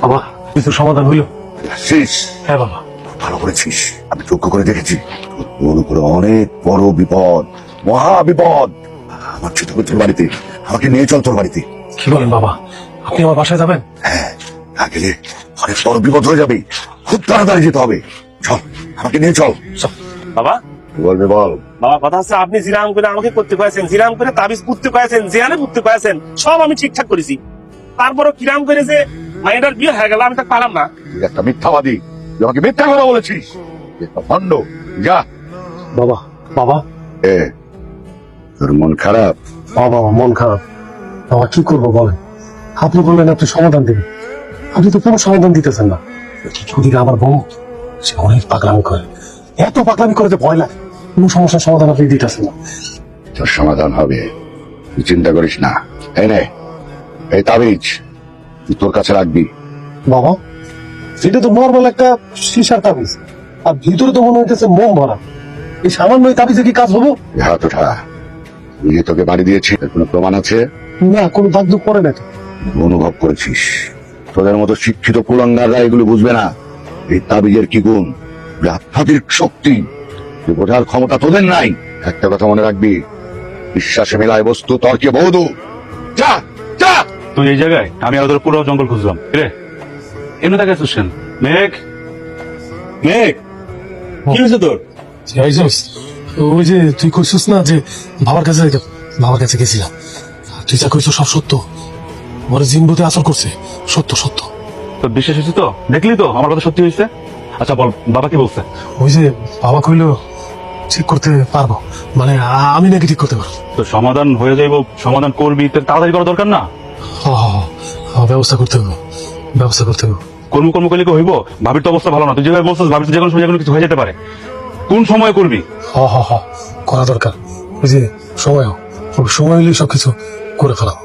বাবা কিছু সমাধান হইল? শেষ। হ্যাঁ বাবা। ভালো করেছিস, আমি চোখ করে দেখেছি তোর উপরে অনেক বড় বিপদ, মহা বিপদ। আমার ছোট তোর বাড়িতে, আমাকে নিয়ে চল তোর বাড়িতে। কি বলেন বাবা, আপনি আমার বাসায় যাবেন? হ্যাঁ, না গেলে অনেক বড় বিপদ হয়ে যাবে, খুব তাড়াতাড়ি যেতে হবে। চল, আমাকে নিয়ে চল। বাবা বলবে বল। বাবা কথা হচ্ছে আপনি জিরাম করে আমাকে করতে কয়েছেন, জিরাম করে তাবিজ পুঁততে কয়েছেন, জিয়ানে পুঁততে কয়েছেন, সব আমি ঠিকঠাক করেছি। তারপরও কিরাম করে যে মাইন্ডার বিয়ে হয়ে গেল আমি তা পারলাম না। তুই একটা মিথ্যাবাদী, তুই আমাকে মিথ্যা কথা বলেছিস, একটা ভণ্ড। যা। বাবা বাবা এ, তোর মন খারাপ? বাবা মন খারাপ। বাবা কি করবো বলেন? আপনি বললেন আপনি সমাধান দেবেন, আপনি তো কোনো সমাধান দিতেছেন না। ওদিকে আমার বউ, সে অনেক পাগলামি করে, এত পাগলামি করে যে ভয় লাগে। কোনো সমস্যার সমাধান আপনি দিতেছেন না। তোর সমাধান হবে, তুই চিন্তা করিস না। এই নে, এই তাবিজ তুই তোর কাছে রাখবি। বাবা এটা তো নর্মাল একটা সীসার তাবিজ, আর ভিতরে তো মনে হইতেছে মোম ভরা। এই সামান্য এই তাবিজে কি কাজ হবো? এই হাত ওঠা। আমি যে তোকে বাড়ি দিয়েছি, এর কোনো প্রমাণ আছে? না, কোনো দাগ দুগ পরে না তো। অনুভব করেছিস? তোদের মতো শিক্ষিত কুলাঙ্গাররা এগুলো বুঝবে না। এই তাবিজের কি গুণ, আধ্যাত্মিক শক্তি, তুই বোঝার ক্ষমতা তোদের নাই। একটা কথা মনে রাখবি, বিশ্বাসে মেলায় বস্তু, তর্কে বহুদূর। যা যা। তুই এই জায়গায়, আমি আর ওদের পুরো জঙ্গল খুঁজলাম রে। এমনি তাকে আসছেন মেঘ, মেঘ কি হয়েছে তোর? ওই যে তুই কইছিস না যে বাবার কাছে গেছিলাম, তুই যা কইছো সব সত্য। ওরা জিনবুতে আসর করছে, সত্য সত্য। তোর বিশ্বাস হয়েছে তো? দেখলি তো আমার কথা সত্যি হয়েছে। আচ্ছা বল, বাবা কি বলছে? ওই যে বাবা কইলো ঠিক করতে পারবো, মানে আমি নাকি ঠিক করতে পারবো। তো সমাধান হয়ে যাইব, সমাধান করবি, তোর তাড়াতাড়ি করা দরকার না? ব্যবস্থা করতে হবে, ব্যবস্থা করতে হবে। কর্ম কর্ম করলে কি হইব? ভাবির তো অবস্থা ভালো না, তুই যেভাবে বলছিস ভাবির তো যে কোনো সময় যে কোনো কিছু হয়ে যেতে পারে। কোন সময় করবি? করা দরকার। ওই যে সময় হলে সবকিছু করে ফেলাম।